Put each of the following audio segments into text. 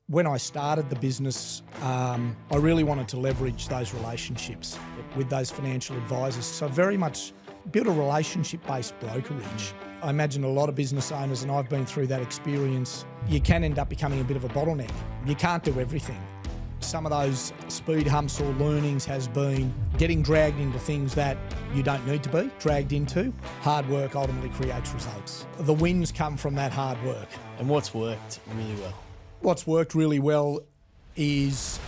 When I started the business, I really wanted to leverage those relationships with those financial advisors. So very much build a relationship-based brokerage. I imagine a lot of business owners, and I've been through that experience, you can end up becoming a bit of a bottleneck. You can't do everything. Some of those speed humps or learnings has been getting dragged into things that you don't need to be dragged into. Hard work ultimately creates results. The wins come from that hard work. And what's worked really well? What's worked really well is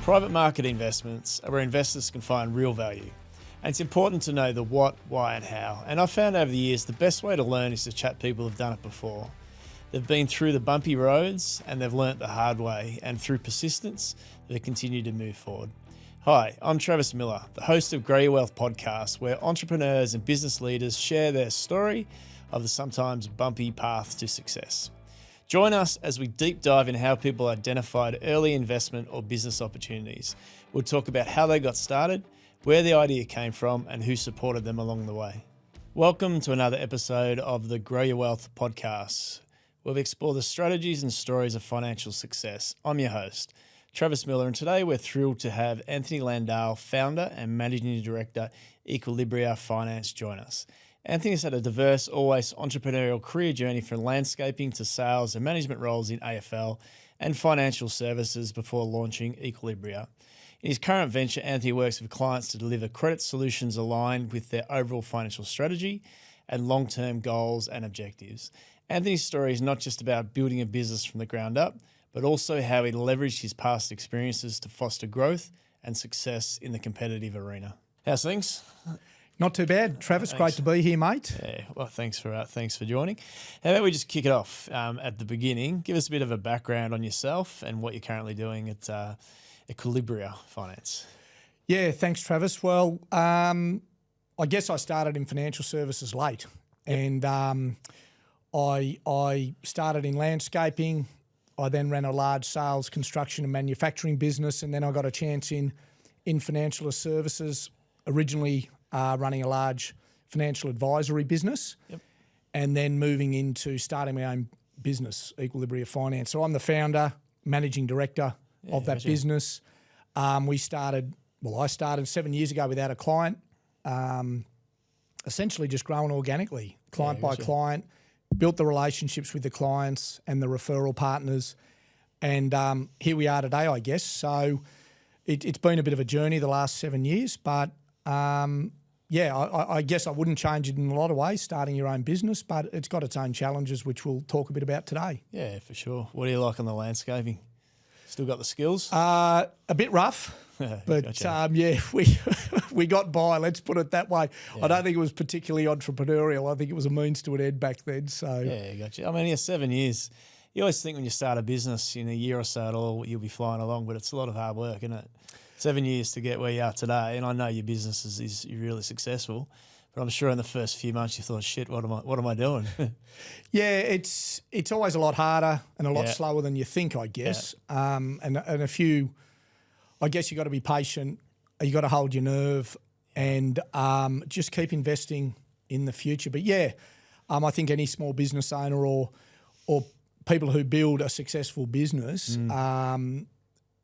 private market investments are where investors can find real value. And it's important to know the what, why and how. And I've found over the years the best way to learn is to chat to people who've done it before. They've been through the bumpy roads and they've learnt the hard way, and through persistence, they continue to move forward. Hi, I'm Travis Miller, the host of Grow Your Wealth podcast, where entrepreneurs and business leaders share their story of the sometimes bumpy path to success. Join us as we deep dive in how people identified early investment or business opportunities. We'll talk about how they got started, where the idea came from, and who supported them along the way. Welcome to another episode of the Grow Your Wealth podcast, where we explore the strategies and stories of financial success. I'm your host, Travis Miller, and today we're thrilled to have Anthony Landahl, founder and managing director, Equilibria Finance, join us. Anthony's had a diverse, always entrepreneurial career journey from landscaping to sales and management roles in AFL and financial services before launching Equilibria. In his current venture, Anthony works with clients to deliver credit solutions aligned with their overall financial strategy and long-term goals and objectives. Anthony's story is not just about building a business from the ground up, but also how he leveraged his past experiences to foster growth and success in the competitive arena. How's things? Not too bad. Travis, Thanks. Great to be here, mate. Yeah, well, thanks for joining. How about we just kick it off at the beginning? Give us a bit of a background on yourself and what you're currently doing at Equilibria Finance. Yeah, thanks, Travis. Well, I guess I started in financial services late, and I started in landscaping. I then ran a large sales, construction and manufacturing business, and then I got a chance in financial services, originally running a large financial advisory business, and then moving into starting my own business, Equilibria Finance. So I'm the founder, managing director of that business. I started 7 years ago without a client, essentially just growing organically, client by client. Built the relationships with the clients and the referral partners, and here we are today, I guess. So it's been a bit of a journey the last 7 years, but I guess I wouldn't change it in a lot of ways, starting your own business, but it's got its own challenges, which we'll talk a bit about today. Yeah, for sure. What do you like on the landscaping? Still got the skills? A bit rough, but Gotcha. we got by, let's put it that way. Yeah. I don't think it was particularly entrepreneurial. I think it was a means to an end back then. So yeah, gotcha. I mean, 7 years. You always think when you start a business in a year or so, you'll be flying along, but it's a lot of hard work, isn't it? 7 years to get where you are today, and I know your business is really successful, but I'm sure in the first few months you thought, shit, what am I doing? Yeah, it's always a lot harder and a lot slower than you think, I guess. Yeah. And a few, I guess you got to be patient. You got to hold your nerve and just keep investing in the future. But I think any small business owner or people who build a successful business,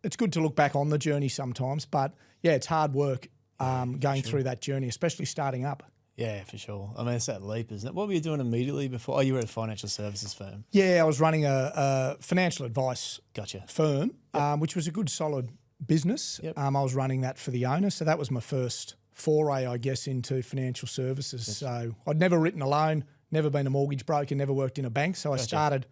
it's good to look back on the journey sometimes. But it's hard work going through that journey, especially starting up. Yeah, for sure. I mean, it's that leap, isn't it? What were you doing immediately before? Oh, you were at a financial services firm. Yeah, I was running a financial advice firm, which was a good, solid business. Yep. I was running that for the owner. So that was my first foray, I guess, into financial services. Gotcha. So I'd never written a loan, never been a mortgage broker, never worked in a bank. So I started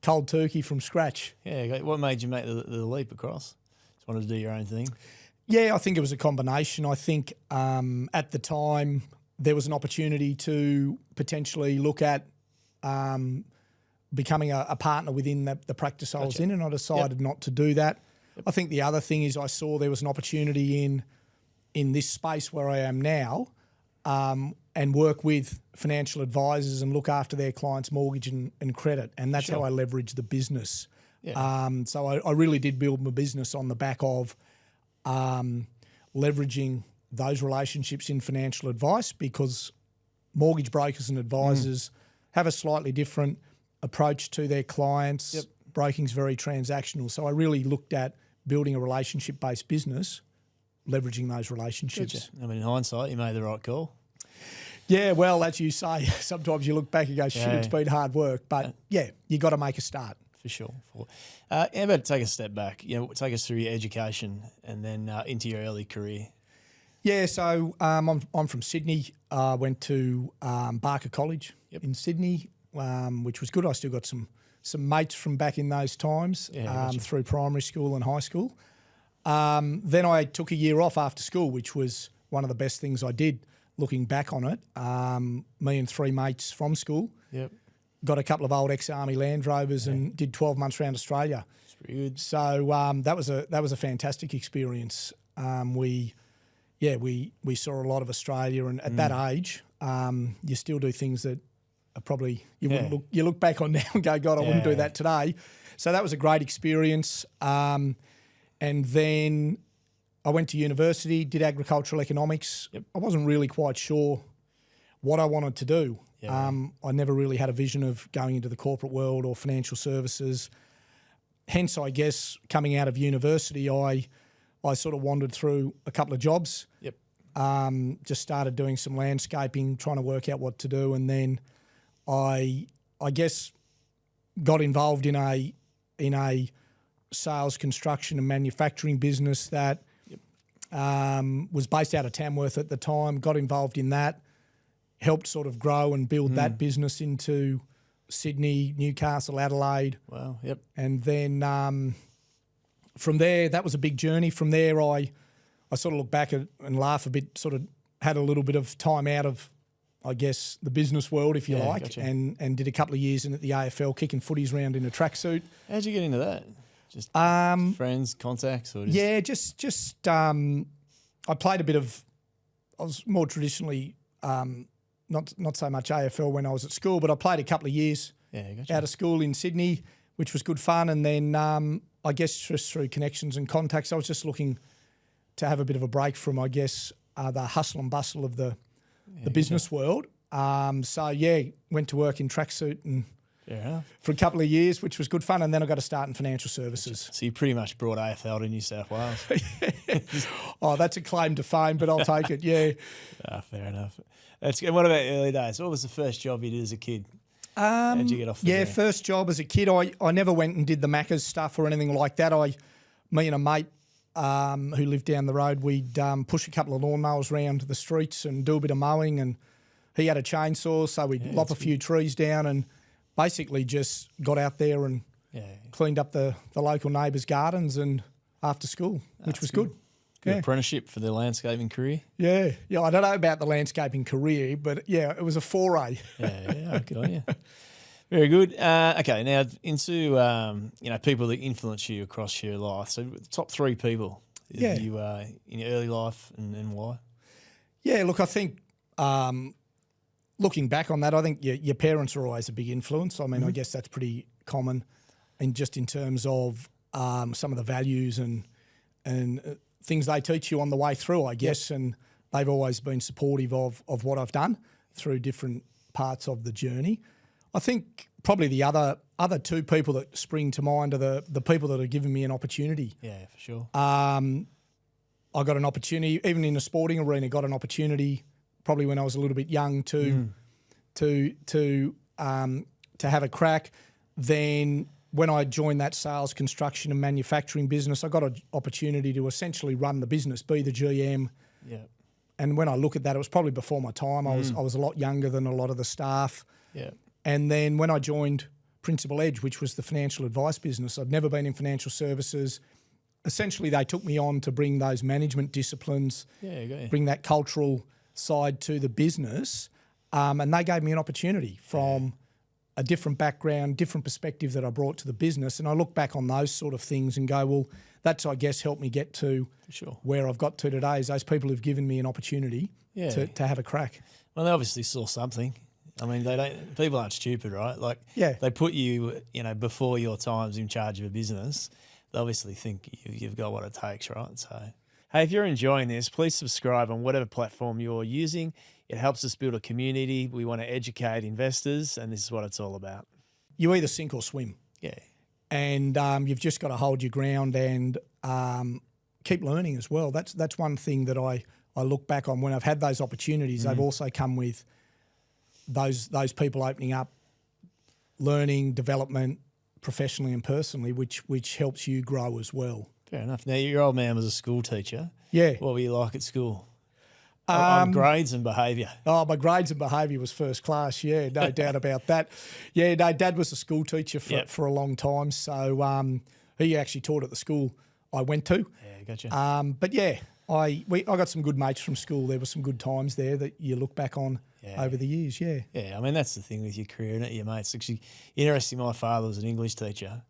cold turkey from scratch. Yeah. What made you make the leap across? Just wanted to do your own thing? Yeah, I think it was a combination. I think at the time there was an opportunity to potentially look at becoming a partner within the practice I was in, and I decided not to do that. Yep. I think the other thing is I saw there was an opportunity in this space where I am now and work with financial advisors and look after their clients' mortgage and credit, and that's how I leverage the business. Yeah. So I really did build my business on the back of leveraging those relationships in financial advice, because mortgage brokers and advisors have a slightly different approach to their clients. Yep. Broking's very transactional. So I really looked at building a relationship-based business, leveraging those relationships. Gotcha. I mean, in hindsight, you made the right call. Yeah, well, as you say, sometimes you look back and go, shit, it's been hard work. But yeah, you got to make a start. For sure. How about take a step back? Take us through your education and then into your early career. Yeah, so I'm from Sydney. I went to Barker College in Sydney, which was good. I still got some mates from back in those times through primary school and high school. Then I took a year off after school, which was one of the best things I did. Looking back on it, me and 3 mates from school got a couple of old ex-army Land Rovers and did 12 months around Australia. That's pretty good. So that was a fantastic experience. We saw a lot of Australia, and at that age, you still do things that are probably you look back on now and go, God, I wouldn't do that today. So that was a great experience. And then I went to university, did agricultural economics. I wasn't really quite sure what I wanted to do. I never really had a vision of going into the corporate world or financial services. Hence, I guess, coming out of university, I sort of wandered through a couple of jobs. Just started doing some landscaping, trying to work out what to do. And then I guess got involved in a sales, construction and manufacturing business that was based out of Tamworth at the time, got involved in that, helped sort of grow and build that business into Sydney, Newcastle, Adelaide. Wow, And then from there, that was a big journey. From there, I sort of look back and laugh a bit, sort of had a little bit of time out of, I guess, the business world, if you like, gotcha. and did a couple of years in at the AFL, kicking footies around in a tracksuit. How'd you get into that? Just friends, contacts? Or just I played a bit of, I was more traditionally, not so much AFL when I was at school, but I played a couple of years out of school in Sydney, which was good fun. And then I guess just through connections and contacts, I was just looking to have a bit of a break from, I guess, the hustle and bustle of the business world. Went to work in tracksuit and for a couple of years, which was good fun. And then I got to start in financial services. So you pretty much brought AFL to New South Wales. Oh, that's a claim to fame, but I'll take it, fair enough. That's good. What about early days? What was the first job you did as a kid? How'd you get off the ground? First job as a kid, I never went and did the Macca's stuff or anything like that. Me and a mate who lived down the road, we'd push a couple of lawnmowers around the streets and do a bit of mowing, and he had a chainsaw, so we'd lop a few trees down and basically just got out there and cleaned up the local neighbours' gardens and after school, which was good. Good apprenticeship for the landscaping career. Yeah. I don't know about the landscaping career, but it was a foray. Good on you. Very good. Okay, now into people that influence you across your life. So the top 3 people you in your early life and why? Yeah, look, I think looking back on that, I think your parents are always a big influence. I mean, I guess that's pretty common, and just in terms of some of the values and things they teach you on the way through, I guess, and they've always been supportive of what I've done through different parts of the journey. I think probably the other 2 people that spring to mind are the people that have given me an opportunity. Yeah, for sure. I got an opportunity, even in the sporting arena, got an opportunity probably when I was a little bit young to have a crack. Then when I joined that sales, construction and manufacturing business, I got an opportunity to essentially run the business, be the GM. Yeah. And when I look at that, it was probably before my time. I was a lot younger than a lot of the staff. Yeah. And then when I joined Principal Edge, which was the financial advice business, I'd never been in financial services. Essentially, they took me on to bring those management disciplines, bring that cultural side to the business, and they gave me an opportunity from a different background, different perspective that I brought to the business. And I look back on those sort of things and go, well, that's, I guess, helped me get to where I've got to today, is those people who've given me an opportunity to have a crack. Well, they obviously saw something. I mean, people aren't stupid, right? Like, they put you, before your time's in charge of a business. They obviously think you've got what it takes, right? So, Hey, if you're enjoying this, please subscribe on whatever platform you're using. It helps us build a community. We want to educate investors, and this is what it's all about. You either sink or swim. Yeah. And you've just got to hold your ground and keep learning as well. That's one thing that I look back on when I've had those opportunities. They've also come with those people opening up, learning, development, professionally and personally, which helps you grow as well. Fair enough. Now, your old man was a school teacher. Yeah. What were you like at school? On grades and behaviour. Oh, my grades and behaviour was first class. Yeah, no doubt about that. Yeah, no, Dad was a school teacher for a long time. So he actually taught at the school I went to. Yeah, gotcha. But yeah, I got some good mates from school. There were some good times there that you look back on over the years. Yeah. Yeah, I mean, that's the thing with your career, isn't it? Your mates. Actually, interesting, my father was an English teacher.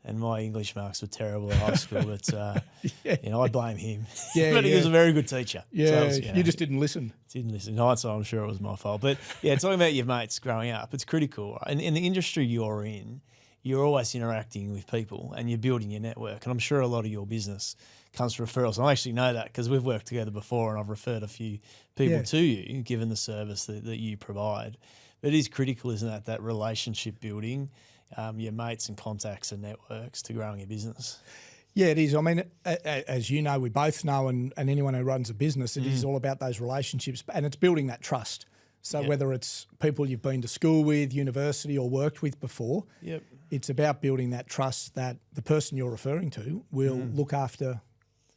And my English marks were terrible at high school, but I blame him. Yeah, but he was a very good teacher. Yeah, So you just didn't listen. Didn't listen. In hindsight, I'm sure it was my fault. But yeah, talking about your mates growing up, it's critical. And in the industry you're in, you're always interacting with people and you're building your network. And I'm sure a lot of your business comes from referrals. And I actually know that because we've worked together before and I've referred a few people to you, given the service that you provide. But it is critical, isn't it, that relationship building, your mates and contacts and networks to growing your business. Yeah, it is. I mean, as you know, we both know, and anyone who runs a business, it is all about those relationships, and it's building that trust. So whether it's people you've been to school with, university, or worked with before, it's about building that trust that the person you're referring to will look after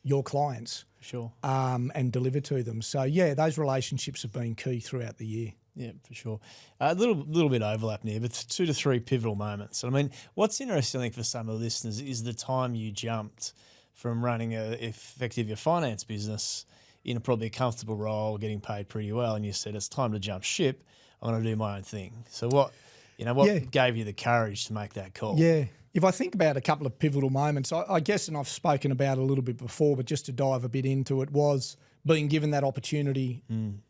your clients, sure, and deliver to them. So yeah, those relationships have been key throughout the year. Yeah, for sure. A little bit overlap there, but 2 to 3 pivotal moments. I mean, what's interesting, I think, for some of the listeners is the time you jumped from running effectively a finance business in probably a comfortable role, getting paid pretty well, and you said it's time to jump ship. I'm going to do my own thing. So what gave you the courage to make that call? Yeah. If I think about a couple of pivotal moments, I guess, and I've spoken about it a little bit before, but just to dive a bit into it, was being given that opportunity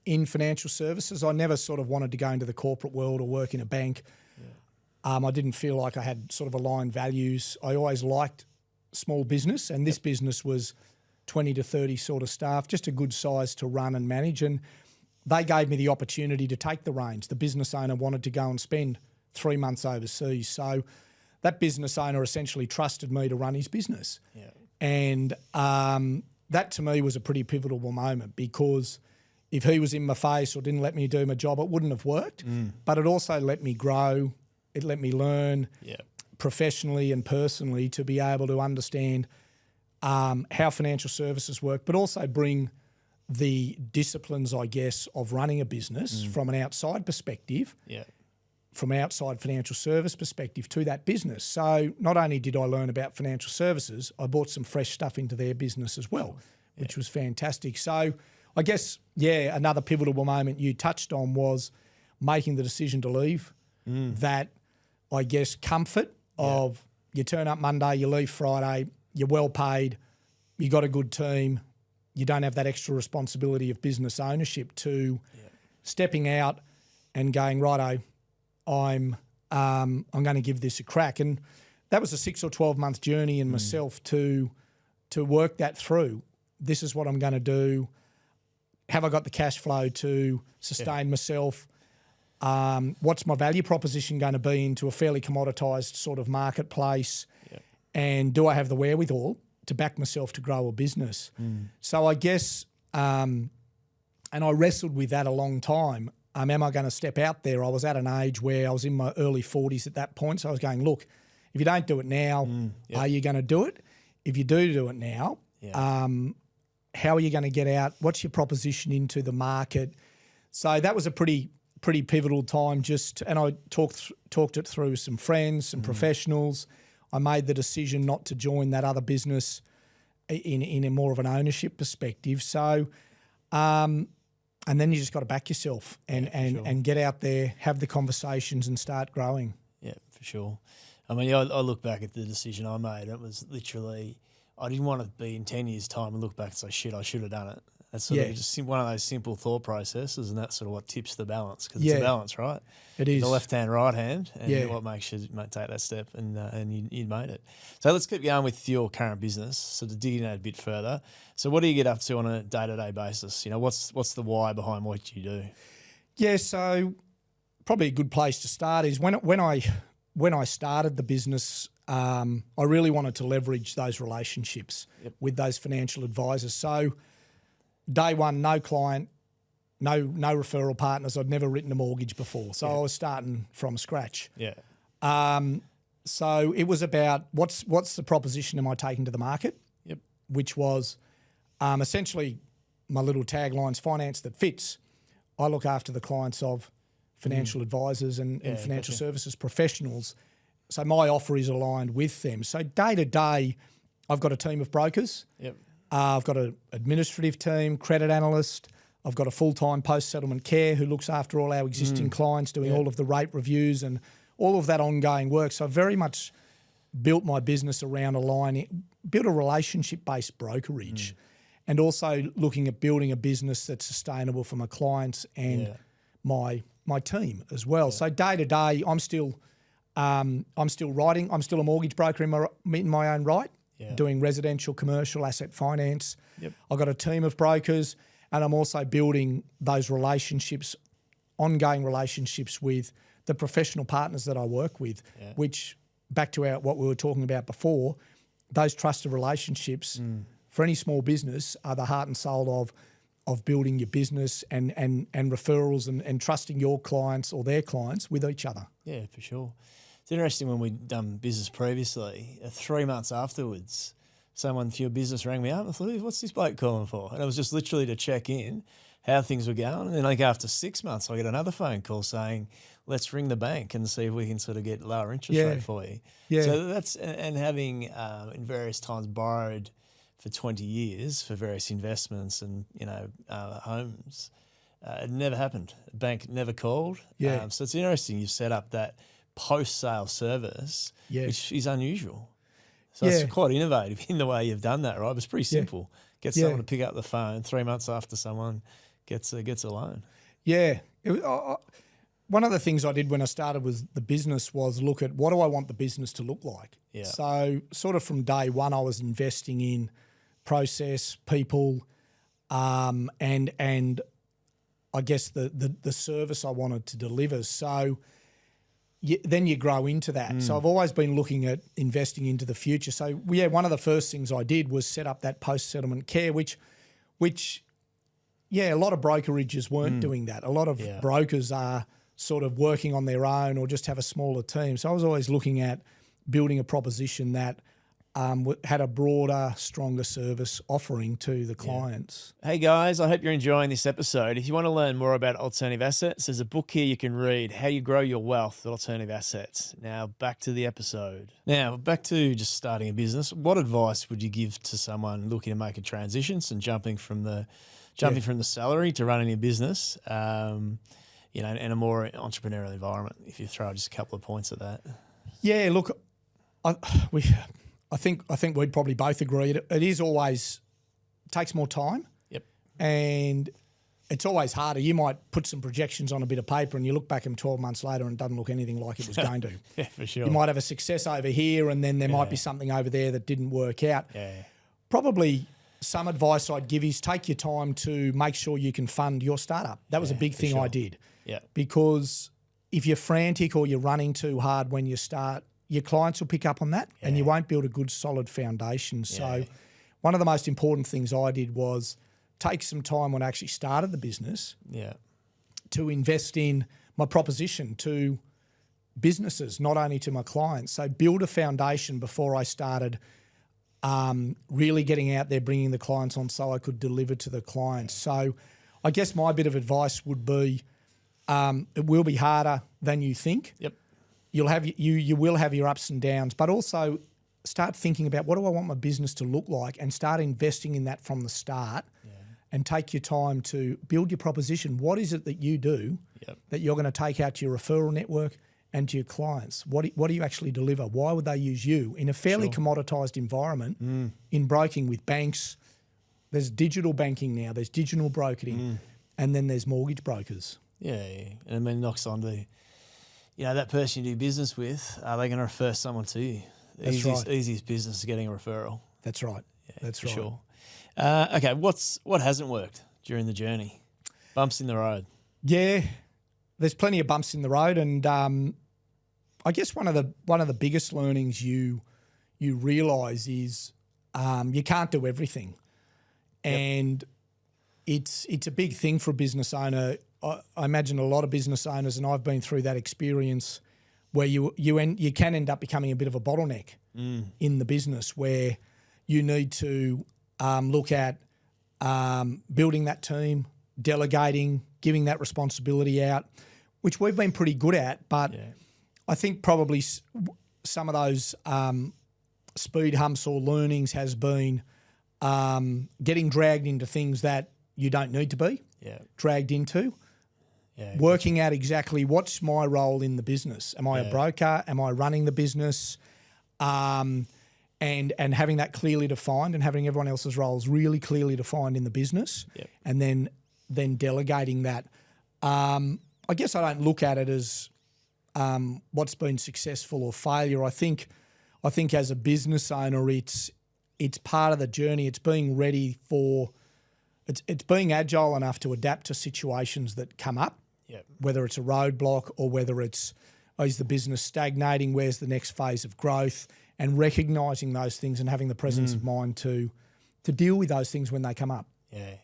in financial services. I never sort of wanted to go into the corporate world or work in a bank. Yeah. I didn't feel like I had sort of aligned values. I always liked small business, and this business was 20 to 30 sort of staff, just a good size to run and manage. And they gave me the opportunity to take the reins. The business owner wanted to go and spend 3 months overseas. So that business owner essentially trusted me to run his business. Yeah. And that to me was a pretty pivotal moment, because if he was in my face or didn't let me do my job, it wouldn't have worked. But it also let me grow. It let me learn professionally and personally to be able to understand how financial services work, but also bring the disciplines, I guess, of running a business from an outside perspective, from an outside financial service perspective to that business. So not only did I learn about financial services, I brought some fresh stuff into their business as well, which was fantastic. So I guess, another pivotal moment you touched on was making the decision to leave. That, I guess, comfort of you turn up Monday, you leave Friday, you're well paid, you got a good team, you don't have that extra responsibility of business ownership, to stepping out and going, righto, I'm going to give this a crack. And that was a 6 or 12 month journey in myself to work that through. This is what I'm going to do. Have I got the cash flow to sustain myself? What's my value proposition going to be into a fairly commoditized sort of marketplace? And do I have the wherewithal to back myself to grow a business? So I guess, and I wrestled with that a long time. Am I going to step out there? I was at an age where I was in my early 40s at that point. So I was going, look, if you don't do it now, are you going to do it? If you do it now, how are you going to get out? What's your proposition into the market? So that was a pretty pivotal time. And I talked it through with some friends, some professionals. I made the decision not to join that other business in a more of an ownership perspective. So, and then you just got to back yourself and get out there, have the conversations and start growing. Yeah, for sure. I mean, I look back at the decision I made. It was literally, I didn't want to be in 10 years' time and look back and say, shit, I should have done it. That's sort of just one of those simple thought processes, and that's sort of what tips the balance, because it's a balance, right? It is. The left hand, right hand, and what makes you take that step, and you made it. So let's keep going with your current business, so to dig in that a bit further. So what do you get up to on a day-to-day basis? What's the why behind what you do? Yeah, so probably a good place to start is when I started the business, I really wanted to leverage those relationships with those financial advisors. So day one, no client, no referral partners. I'd never written a mortgage before, so I was starting from scratch. Yeah. So it was about what's the proposition am I taking to the market? Yep. Which was essentially my little tagline's finance that fits. I look after the clients of financial advisors and financial services professionals. So my offer is aligned with them. So day to day, I've got a team of brokers. Yep. I've got an administrative team, credit analyst. I've got a full-time post-settlement care who looks after all our existing clients, doing all of the rate reviews and all of that ongoing work. So I've very much built my business around built a relationship-based brokerage, and also looking at building a business that's sustainable for my clients and my team as well. So day to day, I'm still writing. I'm still a mortgage broker in my own right, doing residential, commercial, asset finance. Yep. I've got a team of brokers, and I'm also building those relationships, ongoing relationships with the professional partners that I work with, which, back to what we were talking about before, those trusted relationships for any small business are the heart and soul of building your business and referrals and trusting your clients or their clients with each other. Yeah, for sure. It's interesting, when we'd done business previously, 3 months afterwards, someone for your business rang me up and I thought, what's this bloke calling for? And it was just literally to check in how things were going. And then after 6 months, I get another phone call saying, let's ring the bank and see if we can sort of get lower interest rate for you. Yeah. So that's, and having in various times borrowed for 20 years for various investments and, homes, it never happened. The bank never called. Yeah. So it's interesting you've set up that post-sale service, which is unusual. So it's quite innovative in the way you've done that, right? But it's pretty simple. Get someone to pick up the phone 3 months after someone gets a loan. Yeah. One of the things I did when I started with the business was look at what do I want the business to look like. Yeah. So sort of from day one, I was investing in process, people, and I guess the service I wanted to deliver. So then you grow into that. So I've always been looking at investing into the future. So one of the first things I did was set up that post-settlement care, which a lot of brokerages weren't doing that. A lot of brokers are sort of working on their own or just have a smaller team. So I was always looking at building a proposition that had a broader, stronger service offering to the clients. Hey guys, I hope you're enjoying this episode. If you want to learn more about alternative assets, there's a book here you can read, How You Grow Your Wealth with Alternative Assets. Now back to the episode. Now back to just starting a business. What advice would you give to someone looking to make a transition and jumping from the salary to running a business, in a more entrepreneurial environment, if you throw just a couple of points at that? Yeah, look, I think we'd probably both agree. It is always takes more time. Yep. And it's always harder. You might put some projections on a bit of paper and you look back at them 12 months later and it doesn't look anything like it was going to. Yeah, for sure. You might have a success over here and then there might be something over there that didn't work out. Yeah. Probably some advice I'd give is take your time to make sure you can fund your startup. That was a big thing I did. Yeah. Because if you're frantic or you're running too hard when you start, your clients will pick up on that and you won't build a good solid foundation. So one of the most important things I did was take some time when I actually started the business to invest in my proposition to businesses, not only to my clients. So build a foundation before I started really getting out there, bringing the clients on so I could deliver to the clients. So I guess my bit of advice would be it will be harder than you think. Yep. You will have your ups and downs, but also start thinking about what do I want my business to look like and start investing in that from the start and take your time to build your proposition. What is it that you do that you're going to take out to your referral network and to your clients? What do you actually deliver? Why would they use you in a fairly commoditized environment in broking with banks? there's digital banking now, there's digital brokering, and then there's mortgage brokers. Yeah. And I mean, it knocks on to, that person you do business with, are they going to refer someone to you? That's right. Easiest business is getting a referral. That's right. Yeah, That's for right. sure. Okay, what hasn't worked during the journey? Bumps in the road. Yeah, there's plenty of bumps in the road, and I guess one of the biggest learnings you realise is you can't do everything, and it's a big thing for a business owner. I imagine a lot of business owners, and I've been through that experience, where you can end up becoming a bit of a bottleneck in the business, where you need to look at building that team, delegating, giving that responsibility out, which we've been pretty good at. But I think probably some of those speed humps or learnings has been getting dragged into things that you don't need to be dragged into. Yeah, working out exactly what's my role in the business. Am I a broker? Am I running the business? And having that clearly defined, and having everyone else's roles really clearly defined in the business, and then delegating that. I guess I don't look at it as what's been successful or failure. I think as a business owner, it's part of the journey. It's being ready for. It's being agile enough to adapt to situations that come up. Whether it's a roadblock or whether it's, is the business stagnating, where's the next phase of growth, and recognising those things and having the presence of mind to deal with those things when they come up. Yeah.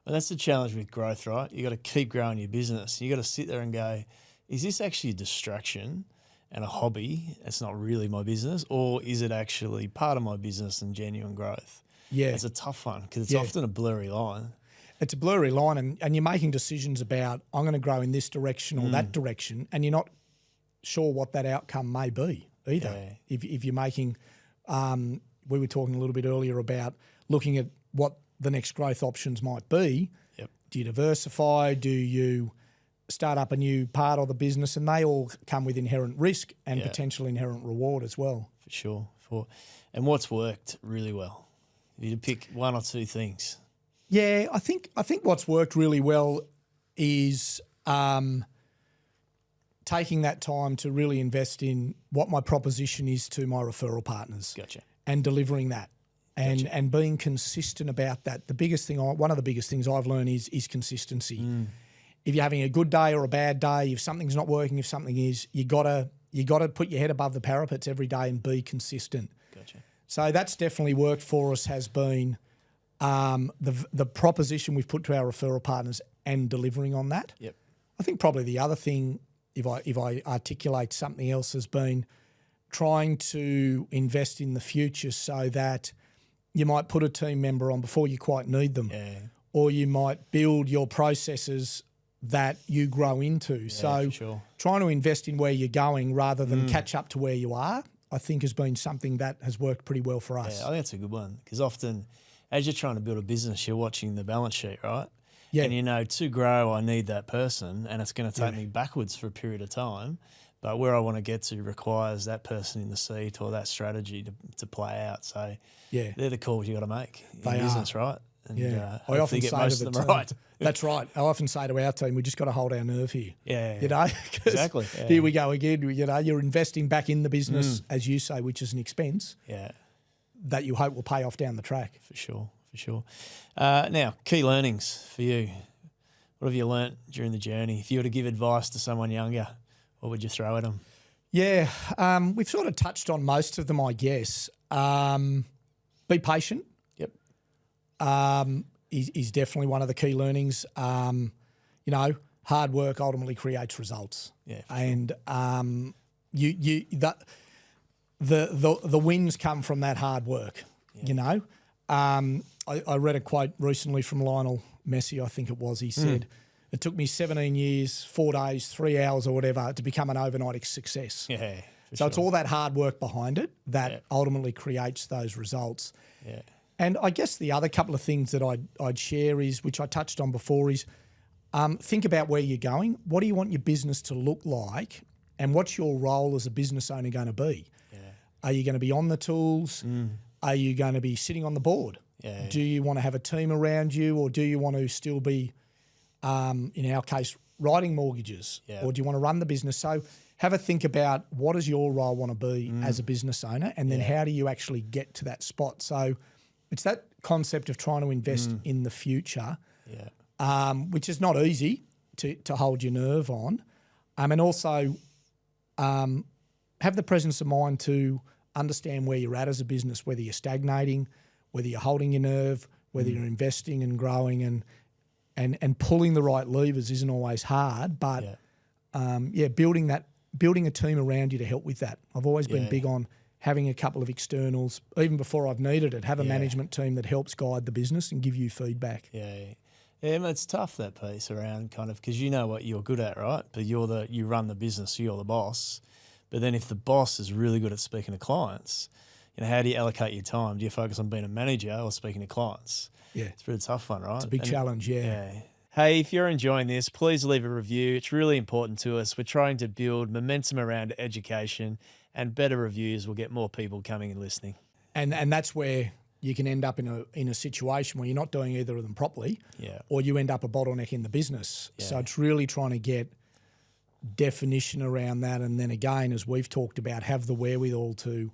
Well, that's the challenge with growth, right? You got to keep growing your business. You got to sit there and go, is this actually a distraction and a hobby? It's not really my business, or is it actually part of my business and genuine growth? Yeah. It's a tough one because it's often a blurry line. It's a blurry line, and you're making decisions about, I'm going to grow in this direction or that direction, and you're not sure what that outcome may be either. Yeah. If you're making, we were talking a little bit earlier about looking at what the next growth options might be. Do you diversify? Do you start up a new part of the business? And they all come with inherent risk and potential inherent reward as well. For sure. And what's worked really well? If you had to pick one or two things. Yeah, I think what's worked really well is taking that time to really invest in what my proposition is to my referral partners. Gotcha. And delivering that, and being consistent about that. One of the biggest things I've learned is consistency. If you're having a good day or a bad day, if something's not working, if something is, you gotta put your head above the parapets every day and be consistent. Gotcha. So that's definitely worked for us. Has been. The proposition we've put to our referral partners and delivering on that. Yep. I think probably the other thing, if I articulate something else, has been trying to invest in the future, so that you might put a team member on before you quite need them, or you might build your processes that you grow into. So trying to invest in where you're going rather than catch up to where you are, I think has been something that has worked pretty well for us. Yeah, I think that's a good one, because often, as you're trying to build a business, you're watching the balance sheet, right? Yeah. And to grow, I need that person, and it's going to take me backwards for a period of time. But where I want to get to requires that person in the seat or that strategy to play out. So they're the calls you got to make in business, right? And I often get say most to of the them team, right. That's right. I often say to our team, we just got to hold our nerve here. Yeah. Exactly. Here we go again. You're investing back in the business, as you say, which is an expense. Yeah. That you hope will pay off down the track. For sure. Now, key learnings for you. What have you learnt during the journey? If you were to give advice to someone younger, what would you throw at them? Yeah, we've sort of touched on most of them, I guess. Be patient. Yep. Is definitely one of the key learnings. Hard work ultimately creates results. Yeah. And the wins come from that hard work. Yeah. I read a quote recently from Lionel Messi, I think it was. He said, it took me 17 years, 4 days, 3 hours or whatever to become an overnight success. Yeah. So it's all that hard work behind it that ultimately creates those results. Yeah. And I guess the other couple of things that I'd share is, which I touched on before, is think about where you're going. What do you want your business to look like? And what's your role as a business owner going to be? Yeah. Are you going to be on the tools? Are you going to be sitting on the board? Yeah. Do you want to have a team around you, or do you want to still be, in our case, writing mortgages, or do you want to run the business? So have a think about what does your role want to be as a business owner, and then how do you actually get to that spot? So it's that concept of trying to invest in the future, which is not easy to hold your nerve on, and also have the presence of mind to understand where you're at as a business, whether you're stagnating, whether you're holding your nerve, whether you're investing and growing, and pulling the right levers isn't always hard, but building a team around you to help with that. I've always been big on having a couple of externals, even before I've needed it, have a management team that helps guide the business and give you feedback. Yeah, it's tough, that piece around kind of, because you know what you're good at, right? But you run the business, so you're the boss. But then if the boss is really good at speaking to clients, how do you allocate your time? Do you focus on being a manager or speaking to clients? Yeah. It's a pretty tough one, right? It's a big challenge, Hey, if you're enjoying this, please leave a review. It's really important to us. We're trying to build momentum around education, and better reviews will get more people coming and listening. And that's where you can end up in a situation where you're not doing either of them properly, or you end up a bottleneck in the business. So it's really trying to get definition around that, and then again, as we've talked about, have the wherewithal to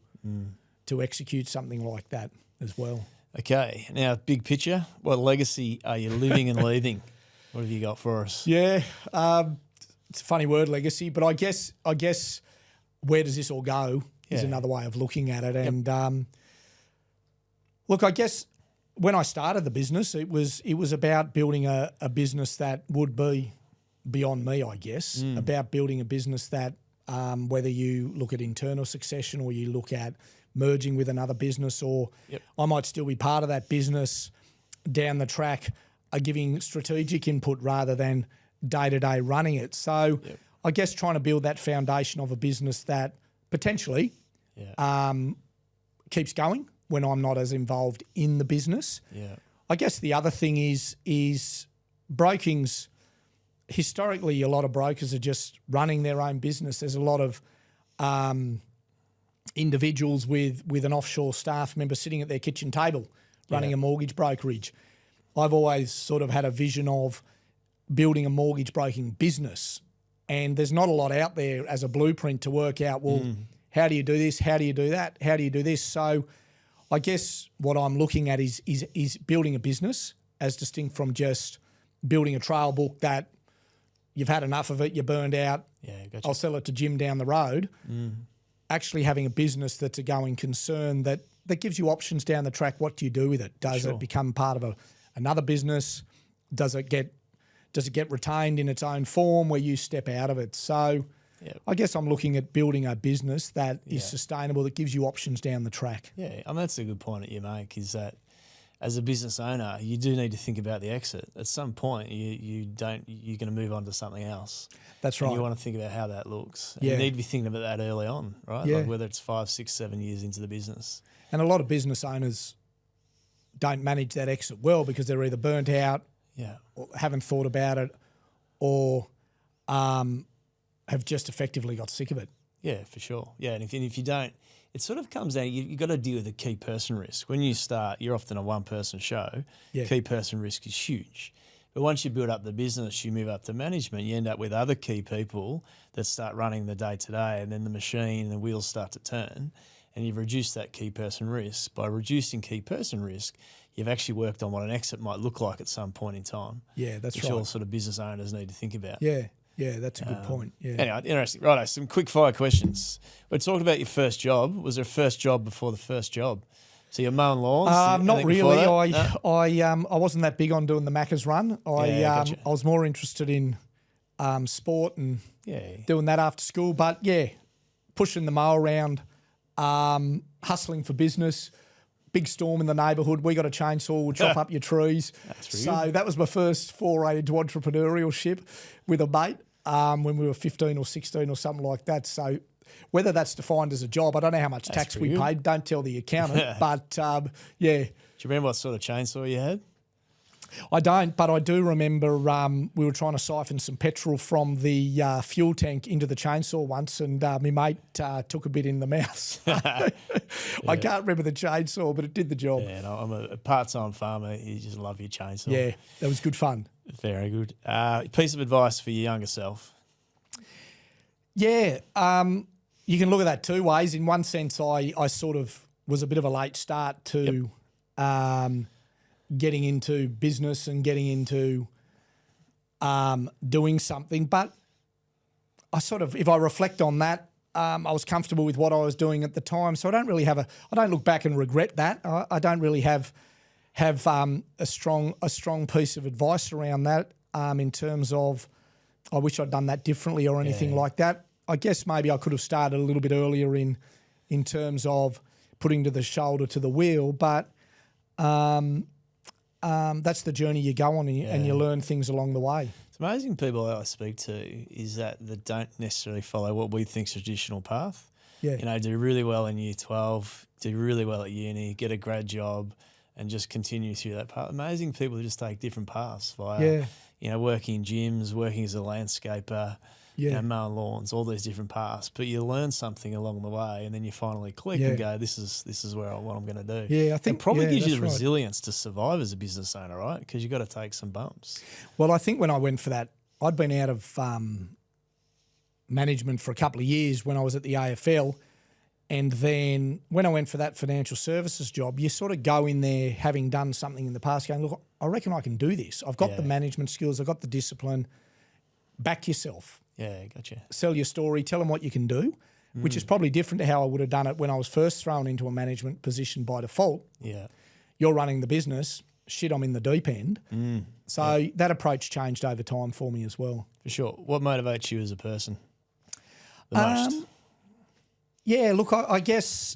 execute something like that as well. Okay, now big picture, what legacy are you living and leaving? What have you got for us? Yeah, it's a funny word, legacy, but I guess where does this all go is another way of looking at it. And look, I guess when I started the business, it was about building a business that would be beyond me, I guess, about building a business that whether you look at internal succession or you look at merging with another business, or I might still be part of that business down the track, giving strategic input rather than day-to-day running it. So I guess trying to build that foundation of a business that potentially keeps going when I'm not as involved in the business. I guess the other thing is broking's, historically, a lot of brokers are just running their own business. There's a lot of individuals with an offshore staff member sitting at their kitchen table running a mortgage brokerage. I've always sort of had a vision of building a mortgage broking business, and there's not a lot out there as a blueprint to work out, well, how do you do this? How do you do that? How do you do this? So I guess what I'm looking at is building a business as distinct from just building a trail book that you've had enough of it, you're burned out, gotcha. I'll sell it to Jim down the road. Actually having a business that's a going concern that gives you options down the track. What do you do with it? Does it become part of another business? Does it get retained in its own form where you step out of it? So I guess I'm looking at building a business that is sustainable, that gives you options down the track. Yeah, I mean, that's a good point that you make, is that as a business owner, you do need to think about the exit. At some point, you're going to move on to something else. That's right. And you want to think about how that looks. And you need to be thinking about that early on, right? Yeah. Like whether it's 5, 6, 7 years into the business. And a lot of business owners don't manage that exit well because they're either burnt out, or haven't thought about it, or have just effectively got sick of it. Yeah, for sure. Yeah, and if you don't, it sort of comes down, you got to deal with the key person risk. When you start, you're often a one-person show. Key person risk is huge. But once you build up the business, you move up to management, you end up with other key people that start running the day-to-day, and then the machine and the wheels start to turn, and you've reduced that key person risk. By reducing key person risk, you've actually worked on what an exit might look like at some point in time. Yeah, that's which right. all sort of business owners need to think about. Yeah, that's a good point. Yeah. Anyway, interesting. Righto, some quick fire questions. We talked about your first job. Was there a first job before the first job? So you're mowing lawns? Not really. I wasn't that big on doing the Macca's run. Gotcha. I was more interested in sport and doing that after school. But pushing the mow around, hustling for business. Big storm in the neighbourhood. We got a chainsaw. We'll chop up your trees. So that was my first foray into entrepreneurship with a mate when we were 15 or 16 or something like that. So whether that's defined as a job, I don't know how much tax we paid. Don't tell the accountant. But Do you remember what sort of chainsaw you had? I don't, but I do remember we were trying to siphon some petrol from the fuel tank into the chainsaw once, and my mate took a bit in the mouth. I can't remember the chainsaw, but it did the job. Yeah, no, I'm a part-time farmer. You just love your chainsaw. Yeah, that was good fun. Very good. Piece of advice for your younger self. Yeah, you can look at that two ways. In one sense, I sort of was a bit of a late start to getting into business and getting into doing something. But I sort of, if I reflect on that, I was comfortable with what I was doing at the time. So I don't really have I don't look back and regret that. I don't really have a strong piece of advice around that in terms of I wish I'd done that differently or anything like that. I guess maybe I could have started a little bit earlier in terms of putting to the shoulder to the wheel, but that's the journey you go on and you learn things along the way. It's amazing people that I speak to is that they don't necessarily follow what we think is a traditional path. Yeah. You know, do really well in year 12, do really well at uni, get a grad job and just continue through that path. Amazing people who just take different paths via, you know, working in gyms, working as a landscaper, you know, mowing lawns, all these different paths. But you learn something along the way and then you finally click and go, this is what I'm going to do. Yeah, I think it probably gives you the right. resilience to survive as a business owner, right? Because you've got to take some bumps. Well, I think when I went for that, I'd been out of management for a couple of years when I was at the AFL. And then when I went for that financial services job, you sort of go in there having done something in the past going, look, I reckon I can do this. I've got the management skills. I've got the discipline. Back yourself. Yeah, gotcha. Sell your story. Tell them what you can do, which is probably different to how I would have done it when I was first thrown into a management position by default. Yeah. You're running the business. Shit, I'm in the deep end. So that approach changed over time for me as well. For sure. What motivates you as a person the most? Yeah, look, I guess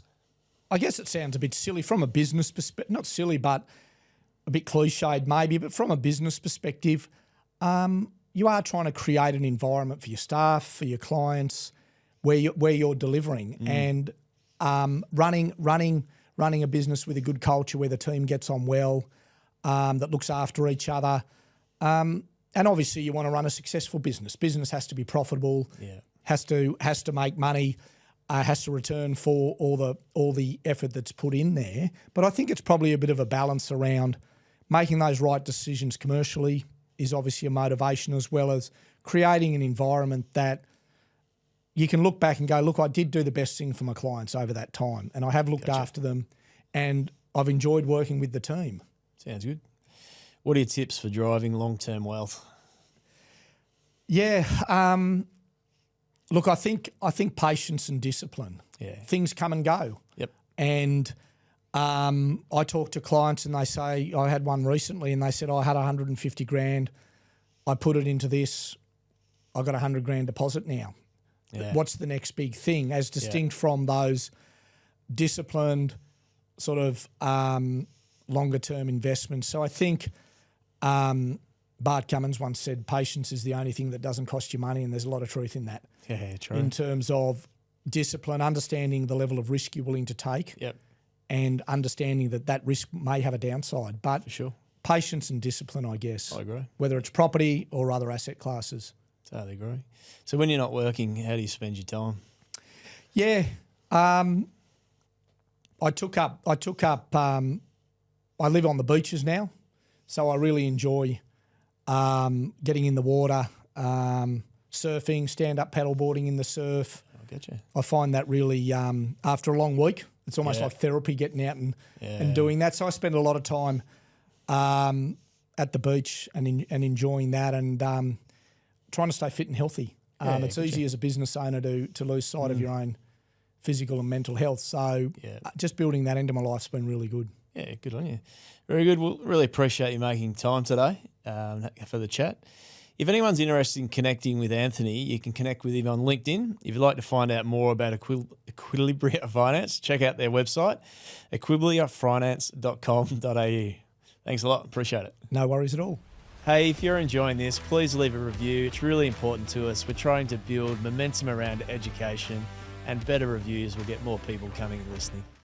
it sounds a bit silly from a business perspective. Not silly, but a bit cliched maybe. But from a business perspective, you are trying to create an environment for your staff, for your clients, where you're delivering and running a business with a good culture where the team gets on well, that looks after each other, and obviously you want to run a successful business. Business has to be profitable. Has to make money. Has to return for all the effort that's put in there. But I think it's probably a bit of a balance around making those right decisions commercially is obviously a motivation, as well as creating an environment that you can look back and go, look, I did do the best thing for my clients over that time and I have looked after them and I've enjoyed working with the team. Sounds good. What are your tips for driving long-term wealth? Yeah, look, I think patience and discipline. Yeah. Things come and go. Yep. And I talk to clients and they say, I had one recently and they said, I had 150 grand. I put it into this. I got 100 grand deposit now. Yeah. What's the next big thing? As distinct from those disciplined sort of longer term investments. So I think Bart Cummins once said, patience is the only thing that doesn't cost you money, and there's a lot of truth in that. Yeah, true. In terms of discipline, understanding the level of risk you're willing to take. Yep. And understanding that risk may have a downside. But for sure. Patience and discipline, I guess. I agree. Whether it's property or other asset classes. Totally agree. So when you're not working, how do you spend your time? Yeah. I live on the beaches now, so I really enjoy getting in the water, surfing, stand-up paddleboarding in the surf. I get you. I find that really, after a long week, it's almost like therapy getting out and doing that. So I spend a lot of time at the beach and enjoying that and trying to stay fit and healthy. It's easy as a business owner to lose sight of your own physical and mental health. So just building that into my life's been really good. Yeah, good on you. Very good. We'll really appreciate you making time today for the chat. If anyone's interested in connecting with Anthony, you can connect with him on LinkedIn. If you'd like to find out more about Equilibria Finance, check out their website, equilibriafinance.com.au. Thanks a lot. Appreciate it. No worries at all. Hey, if you're enjoying this, please leave a review. It's really important to us. We're trying to build momentum around education, and better reviews will get more people coming and listening.